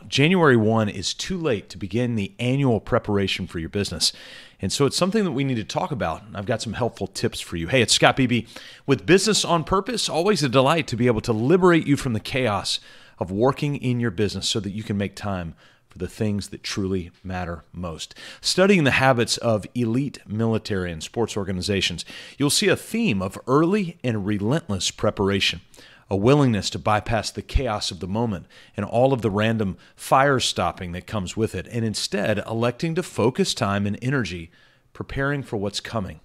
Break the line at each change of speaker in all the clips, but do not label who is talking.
January 1 is too late to begin the annual preparation for your business. And so it's something that we need to talk about. I've got some helpful tips for you. Hey, it's Scott Beebe with Business on Purpose. Always a delight to be able to liberate you from the chaos of working in your business so that you can make time for the things that truly matter most. Studying the habits of elite military and sports organizations, you'll see a theme of early and relentless preparation. A willingness to bypass the chaos of the moment and all of the random fire stopping that comes with it, and instead electing to focus time and energy preparing for what's coming.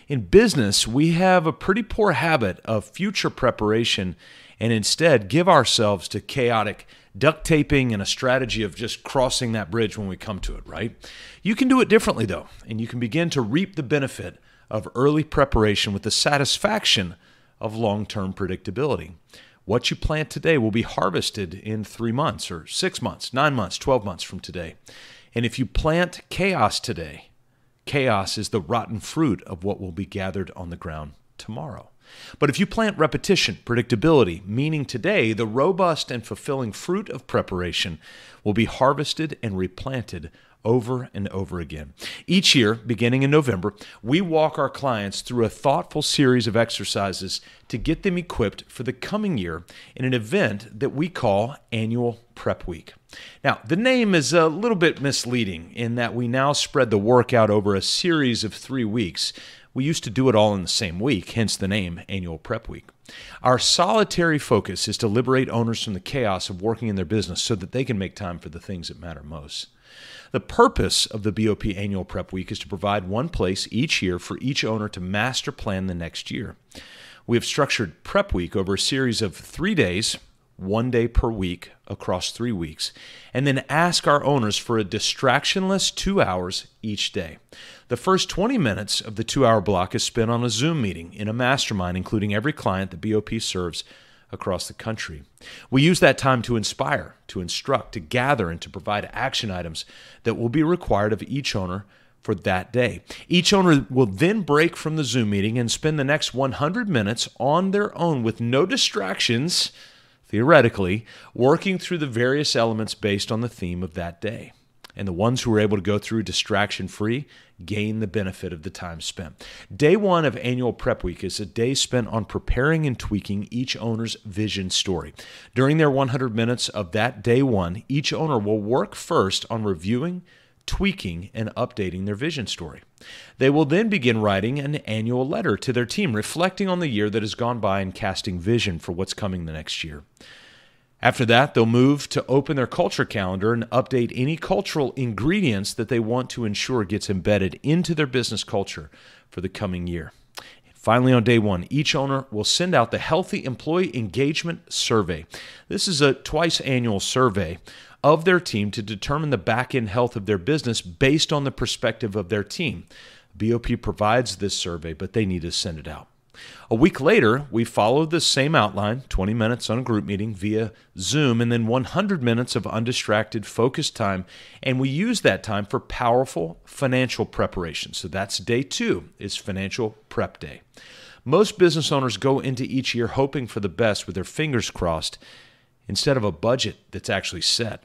In business, we have a pretty poor habit of future preparation and instead give ourselves to chaotic duct taping and a strategy of just crossing that bridge when we come to it, right? You can do it differently, though, and you can begin to reap the benefit of early preparation with the satisfaction of long-term predictability. What you plant today will be harvested in 3 months or 6 months, 9 months, 12 months from today. And if you plant chaos today, chaos is the rotten fruit of what will be gathered on the ground tomorrow. But if you plant repetition, predictability, meaning today, the robust and fulfilling fruit of preparation will be harvested and replanted over and over again. Each year, beginning in November, we walk our clients through a thoughtful series of exercises to get them equipped for the coming year in an event that we call Annual Prep Week. Now, the name is a little bit misleading in that we now spread the work out over a series of 3 weeks. We used to do it all in the same week, hence the name Annual Prep Week. Our solitary focus is to liberate owners from the chaos of working in their business so that they can make time for the things that matter most. The purpose of the BOP Annual Prep Week is to provide one place each year for each owner to master plan the next year. We have structured Prep Week over a series of 3 days, 1 day per week across 3 weeks, and then ask our owners for a distractionless 2 hours each day. The first 20 minutes of the 2-hour block is spent on a Zoom meeting in a mastermind, including every client that BOP serves across the country. We use that time to inspire, to instruct, to gather, and to provide action items that will be required of each owner for that day. Each owner will then break from the Zoom meeting and spend the next 100 minutes on their own with no distractions, theoretically, working through the various elements based on the theme of that day. And the ones who are able to go through distraction-free gain the benefit of the time spent. Day 1 of Annual Prep Week is a day spent on preparing and tweaking each owner's vision story. During their 100 minutes of that day 1, each owner will work first on reviewing, tweaking, and updating their vision story. They will then begin writing an annual letter to their team, reflecting on the year that has gone by and casting vision for what's coming the next year. After that, they'll move to open their culture calendar and update any cultural ingredients that they want to ensure gets embedded into their business culture for the coming year. And finally, on day 1, each owner will send out the Healthy Employee Engagement Survey. This is a twice annual survey of their team to determine the back-end health of their business based on the perspective of their team. BOP provides this survey, but they need to send it out. A week later, we followed the same outline, 20 minutes on a group meeting via Zoom, and then 100 minutes of undistracted, focused time, and we use that time for powerful financial preparation. So that's day 2, is Financial Prep Day. Most business owners go into each year hoping for the best with their fingers crossed instead of a budget that's actually set.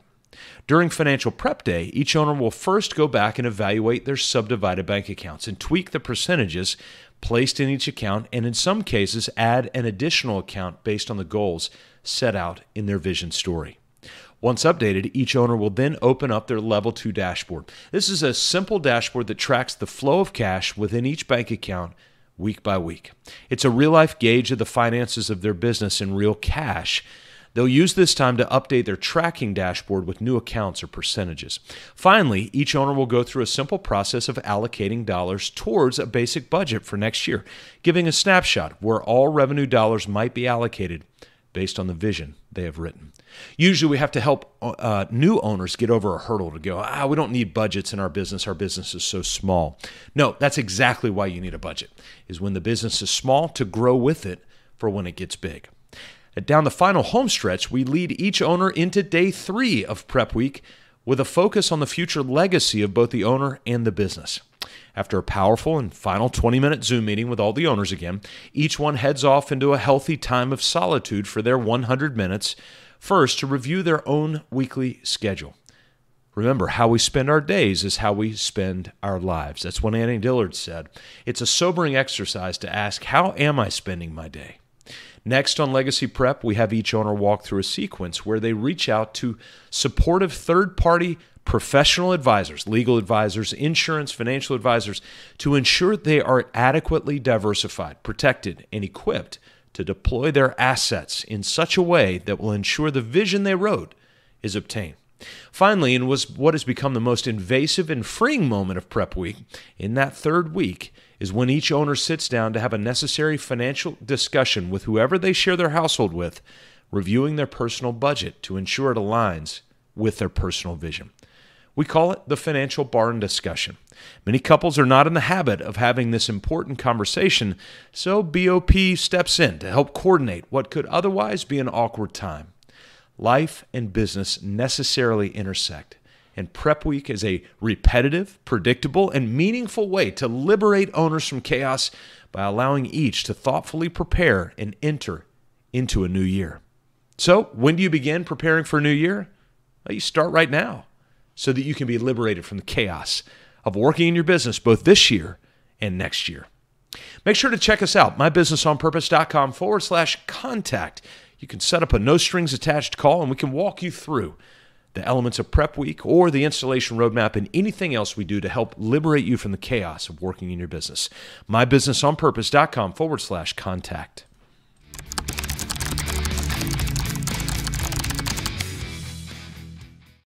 During Financial Prep Day, each owner will first go back and evaluate their subdivided bank accounts and tweak the percentages placed in each account, and in some cases add an additional account based on the goals set out in their vision story. Once updated, each owner will then open up their Level 2 dashboard. This is a simple dashboard that tracks the flow of cash within each bank account week by week. It's a real-life gauge of the finances of their business in real cash. They'll use this time to update their tracking dashboard with new accounts or percentages. Finally, each owner will go through a simple process of allocating dollars towards a basic budget for next year, giving a snapshot where all revenue dollars might be allocated based on the vision they have written. Usually we have to help new owners get over a hurdle to go, we don't need budgets in our business is so small. No, that's exactly why you need a budget, is when the business is small to grow with it for when it gets big. Down the final home stretch, we lead each owner into day 3 of Prep Week with a focus on the future legacy of both the owner and the business. After a powerful and final 20-minute Zoom meeting with all the owners again, each one heads off into a healthy time of solitude for their 100 minutes, First, to review their own weekly schedule. Remember, how we spend our days is how we spend our lives. That's what Annie Dillard said. It's a sobering exercise to ask, how am I spending my day? Next, on Legacy Prep, we have each owner walk through a sequence where they reach out to supportive third-party professional advisors, legal advisors, insurance, financial advisors, to ensure they are adequately diversified, protected, and equipped to deploy their assets in such a way that will ensure the vision they wrote is obtained. Finally, and was what has become the most invasive and freeing moment of Prep Week, in that third week, is when each owner sits down to have a necessary financial discussion with whoever they share their household with, reviewing their personal budget to ensure it aligns with their personal vision. We call it the financial barn discussion. Many couples are not in the habit of having this important conversation, so BOP steps in to help coordinate what could otherwise be an awkward time. Life and business necessarily intersect, and Prep Week is a repetitive, predictable, and meaningful way to liberate owners from chaos by allowing each to thoughtfully prepare and enter into a new year. So, when do you begin preparing for a new year? Well, you start right now so that you can be liberated from the chaos of working in your business both this year and next year. Make sure to check us out, mybusinessonpurpose.com/contact. You can set up a no-strings-attached call, and we can walk you through the elements of Prep Week or the installation roadmap and anything else we do to help liberate you from the chaos of working in your business. mybusinessonpurpose.com/contact.